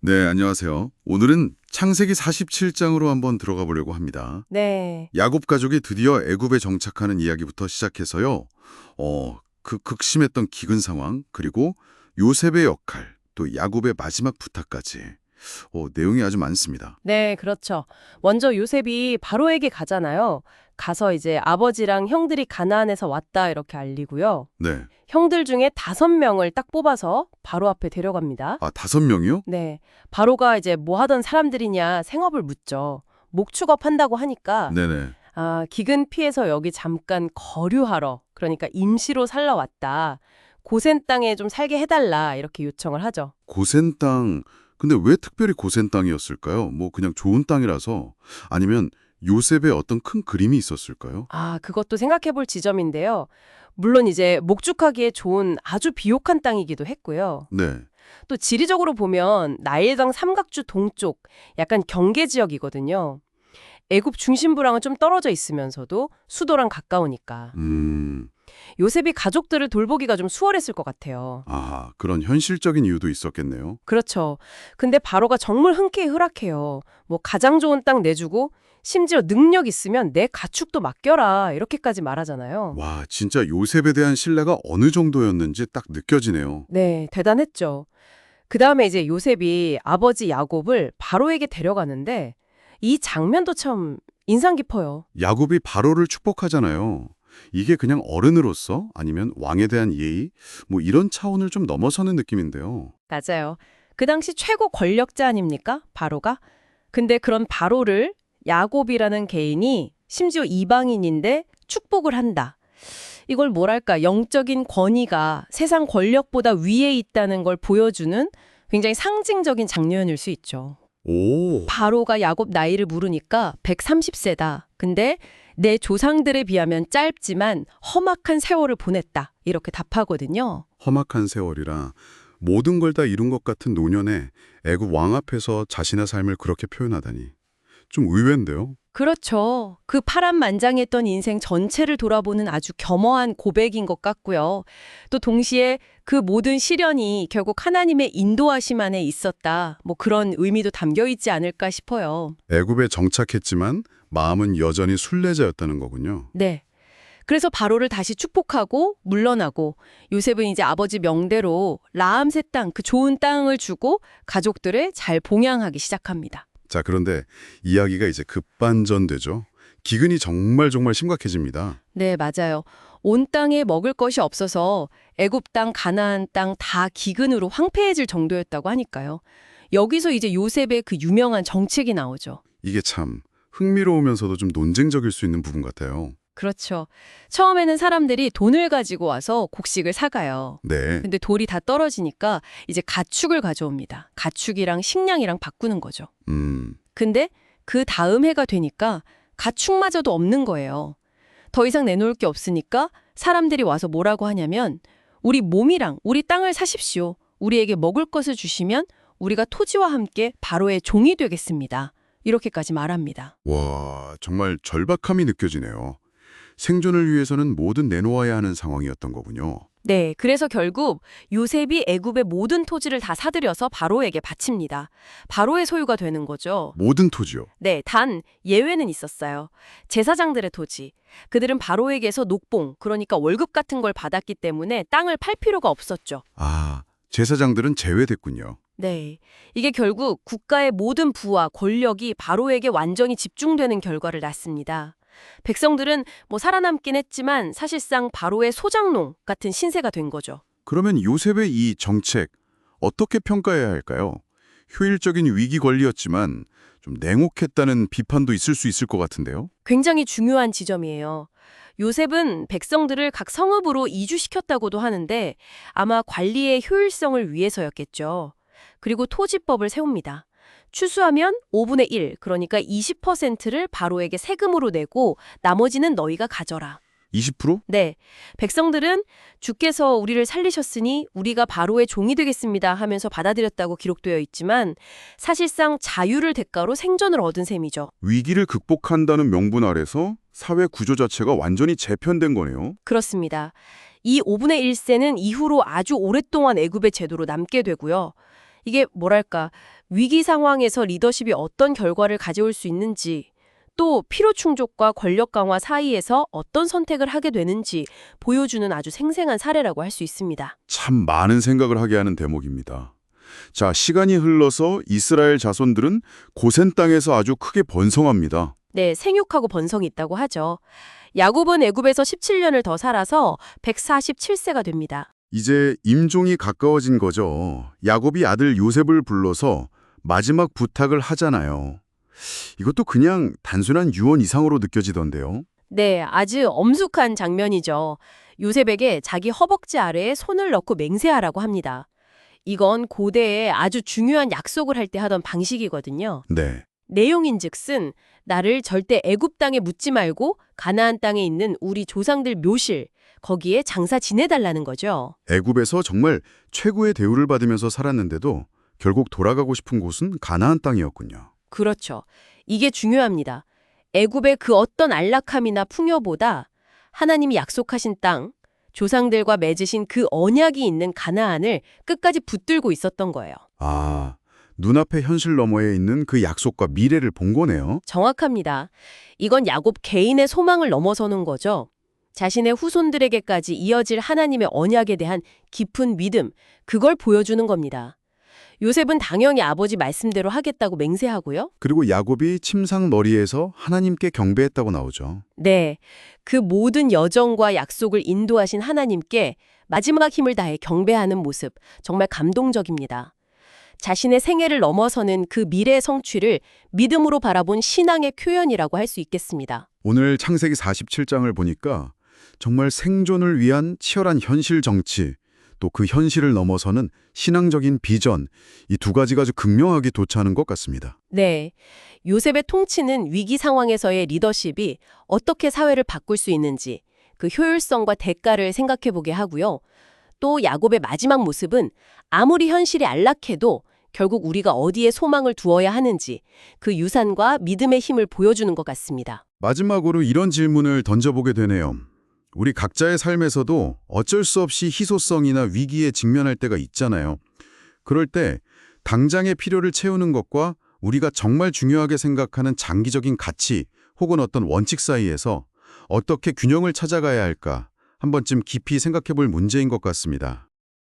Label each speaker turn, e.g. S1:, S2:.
S1: 네, 안녕하세요. 오늘은 창세기 47장으로 한번 들어가 보려고 합니다.
S2: 네,
S1: 야곱 가족이 드디어 애굽에 정착하는 이야기부터 시작해서요. 그 극심했던 기근 상황, 그리고 요셉의 역할, 또 야곱의 마지막 부탁까지. 내용이 아주 많습니다.
S2: 네, 그렇죠. 먼저 요셉이 바로에게 가잖아요. 가서 이제 아버지랑 형들이 가나안에서 왔다 이렇게 알리고요.
S1: 네.
S2: 형들 중에 5명을 딱 뽑아서 바로 앞에 데려갑니다.
S1: 아, 5명이요?
S2: 네, 바로가 이제 뭐 하던 사람들이냐 생업을 묻죠. 목축업한다고 하니까
S1: 네네.
S2: 기근 피해서 여기 잠깐 거류하러, 그러니까 임시로 살러 왔다. 고센 땅에 좀 살게 해달라 이렇게 요청을 하죠.
S1: 고센 땅, 근데 왜 특별히 고센 땅이었을까요? 뭐 그냥 좋은 땅이라서 아니면 요셉의 어떤 큰 그림이 있었을까요?
S2: 그것도 생각해 볼 지점인데요. 물론 이제 목축하기에 좋은 아주 비옥한 땅이기도 했고요.
S1: 네.
S2: 또 지리적으로 보면 나일강 삼각주 동쪽 약간 경계 지역이거든요. 애굽 중심부랑은 좀 떨어져 있으면서도 수도랑 가까우니까. 요셉이 가족들을 돌보기가 좀 수월했을 것 같아요.
S1: 그런 현실적인 이유도 있었겠네요.
S2: 그렇죠. 근데 바로가 정말 흔쾌히 허락해요. 뭐 가장 좋은 땅 내주고 심지어 능력 있으면 내 가축도 맡겨라 이렇게까지 말하잖아요.
S1: 와, 진짜 요셉에 대한 신뢰가 어느 정도였는지 딱 느껴지네요.
S2: 네, 대단했죠. 그다음에 이제 요셉이 아버지 야곱을 바로에게 데려가는데 이 장면도 참 인상 깊어요.
S1: 야곱이 바로를 축복하잖아요. 이게 그냥 어른으로서 아니면 왕에 대한 예의, 뭐 이런 차원을 좀 넘어서는 느낌인데요.
S2: 맞아요. 그 당시 최고 권력자 아닙니까? 바로가. 근데 그런 바로를 야곱이라는 개인이 심지어 이방인인데 축복을 한다. 이걸 뭐랄까 영적인 권위가 세상 권력보다 위에 있다는 걸 보여주는 굉장히 상징적인 장면일 수 있죠.
S1: 오,
S2: 바로가 야곱 나이를 물으니까 130세다. 근데 내 조상들에 비하면 짧지만 험악한 세월을 보냈다. 이렇게 답하거든요.
S1: 험악한 세월이라 모든 걸 다 이룬 것 같은 노년에 애굽 왕 앞에서 자신의 삶을 그렇게 표현하다니. 좀 의외인데요.
S2: 그렇죠. 그 파란만장했던 인생 전체를 돌아보는 아주 겸허한 고백인 것 같고요. 또 동시에 그 모든 시련이 결국 하나님의 인도하심 안에 있었다. 뭐 그런 의미도 담겨 있지 않을까 싶어요.
S1: 애굽에 정착했지만 마음은 여전히 순례자였다는 거군요.
S2: 네. 그래서 바로를 다시 축복하고 물러나고 요셉은 이제 아버지 명대로 라암새 땅, 그 좋은 땅을 주고 가족들을 잘 봉양하기 시작합니다.
S1: 자, 그런데 이야기가 이제 급반전되죠. 기근이 정말 심각해집니다.
S2: 네, 맞아요. 온 땅에 먹을 것이 없어서 애굽 땅, 가나안 땅 다 기근으로 황폐해질 정도였다고 하니까요. 여기서 이제 요셉의 그 유명한 정책이 나오죠.
S1: 이게 참 흥미로우면서도 좀 논쟁적일 수 있는 부분 같아요.
S2: 그렇죠. 처음에는 사람들이 돈을 가지고 와서 곡식을 사가요.
S1: 네.
S2: 근데 돌이 다 떨어지니까 이제 가축을 가져옵니다. 가축이랑 식량이랑 바꾸는 거죠. 근데 그 다음 해가 되니까 가축마저도 없는 거예요. 더 이상 내놓을 게 없으니까 사람들이 와서 뭐라고 하냐면 우리 몸이랑 우리 땅을 사십시오. 우리에게 먹을 것을 주시면 우리가 토지와 함께 바로의 종이 되겠습니다. 이렇게까지 말합니다.
S1: 와, 정말 절박함이 느껴지네요. 생존을 위해서는 뭐든 내놓아야 하는 상황이었던 거군요.
S2: 네, 그래서 결국 요셉이 애굽의 모든 토지를 다 사들여서 바로에게 바칩니다. 바로의 소유가 되는 거죠.
S1: 모든 토지요.
S2: 네, 단 예외는 있었어요. 제사장들의 토지. 그들은 바로에게서 녹봉, 그러니까 월급 같은 걸 받았기 때문에 땅을 팔 필요가 없었죠.
S1: 제사장들은 제외됐군요.
S2: 네, 이게 결국 국가의 모든 부와 권력이 바로에게 완전히 집중되는 결과를 낳습니다. 백성들은 뭐 살아남긴 했지만 사실상 바로의 소장농 같은 신세가 된 거죠.
S1: 그러면 요셉의 이 정책 어떻게 평가해야 할까요? 효율적인 위기 관리였지만 좀 냉혹했다는 비판도 있을 수 있을 것 같은데요.
S2: 굉장히 중요한 지점이에요. 요셉은 백성들을 각 성읍으로 이주시켰다고도 하는데 아마 관리의 효율성을 위해서였겠죠. 그리고 토지법을 세웁니다. 추수하면 5분의 1, 그러니까 20%를 바로에게 세금으로 내고 나머지는 너희가 가져라.
S1: 20%?
S2: 네, 백성들은 주께서 우리를 살리셨으니 우리가 바로의 종이 되겠습니다 하면서 받아들였다고 기록되어 있지만 사실상 자유를 대가로 생존을 얻은 셈이죠.
S1: 위기를 극복한다는 명분 아래서 사회 구조 자체가 완전히 재편된 거네요.
S2: 그렇습니다. 이 5분의 1세는 이후로 아주 오랫동안 애굽의 제도로 남게 되고요. 이게 뭐랄까, 위기 상황에서 리더십이 어떤 결과를 가져올 수 있는지, 또 필요 충족과 권력 강화 사이에서 어떤 선택을 하게 되는지 보여주는 아주 생생한 사례라고 할 수 있습니다.
S1: 참 많은 생각을 하게 하는 대목입니다. 자, 시간이 흘러서 이스라엘 자손들은 고센 땅에서 아주 크게 번성합니다.
S2: 네, 생육하고 번성이 있다고 하죠. 야곱은 애굽에서 17년을 더 살아서 147세가 됩니다.
S1: 이제 임종이 가까워진 거죠. 야곱이 아들 요셉을 불러서 마지막 부탁을 하잖아요. 이것도 그냥 단순한 유언 이상으로 느껴지던데요.
S2: 네, 아주 엄숙한 장면이죠. 요셉에게 자기 허벅지 아래에 손을 넣고 맹세하라고 합니다. 이건 고대에 아주 중요한 약속을 할 때 하던 방식이거든요.
S1: 네.
S2: 내용인즉슨 나를 절대 애굽 땅에 묻지 말고 가나안 땅에 있는 우리 조상들 묘실, 거기에 장사 지내달라는 거죠.
S1: 애굽에서 정말 최고의 대우를 받으면서 살았는데도 결국 돌아가고 싶은 곳은 가나안 땅이었군요.
S2: 그렇죠. 이게 중요합니다. 애굽의 그 어떤 안락함이나 풍요보다 하나님이 약속하신 땅, 조상들과 맺으신 그 언약이 있는 가나안을 끝까지 붙들고 있었던 거예요.
S1: 아, 눈앞의 현실 너머에 있는 그 약속과 미래를 본 거네요.
S2: 정확합니다. 이건 야곱 개인의 소망을 넘어서는 거죠. 자신의 후손들에게까지 이어질 하나님의 언약에 대한 깊은 믿음, 그걸 보여주는 겁니다. 요셉은 당연히 아버지 말씀대로 하겠다고 맹세하고요.
S1: 그리고 야곱이 침상머리에서 하나님께 경배했다고 나오죠.
S2: 네, 그 모든 여정과 약속을 인도하신 하나님께 마지막 힘을 다해 경배하는 모습, 정말 감동적입니다. 자신의 생애를 넘어서는 그 미래의 성취를 믿음으로 바라본 신앙의 표현이라고 할 수 있겠습니다.
S1: 오늘 창세기 47장을 보니까 정말 생존을 위한 치열한 현실 정치, 또 그 현실을 넘어서는 신앙적인 비전, 이 두 가지가 아주 극명하게 도착하는 것 같습니다.
S2: 네, 요셉의 통치는 위기 상황에서의 리더십이 어떻게 사회를 바꿀 수 있는지 그 효율성과 대가를 생각해보게 하고요. 또 야곱의 마지막 모습은 아무리 현실이 안락해도 결국 우리가 어디에 소망을 두어야 하는지 그 유산과 믿음의 힘을 보여주는 것 같습니다.
S1: 마지막으로 이런 질문을 던져보게 되네요. 우리 각자의 삶에서도 어쩔 수 없이 희소성이나 위기에 직면할 때가 있잖아요. 그럴 때 당장의 필요를 채우는 것과 우리가 정말 중요하게 생각하는 장기적인 가치 혹은 어떤 원칙 사이에서 어떻게 균형을 찾아가야 할까 한 번쯤 깊이 생각해 볼 문제인 것 같습니다.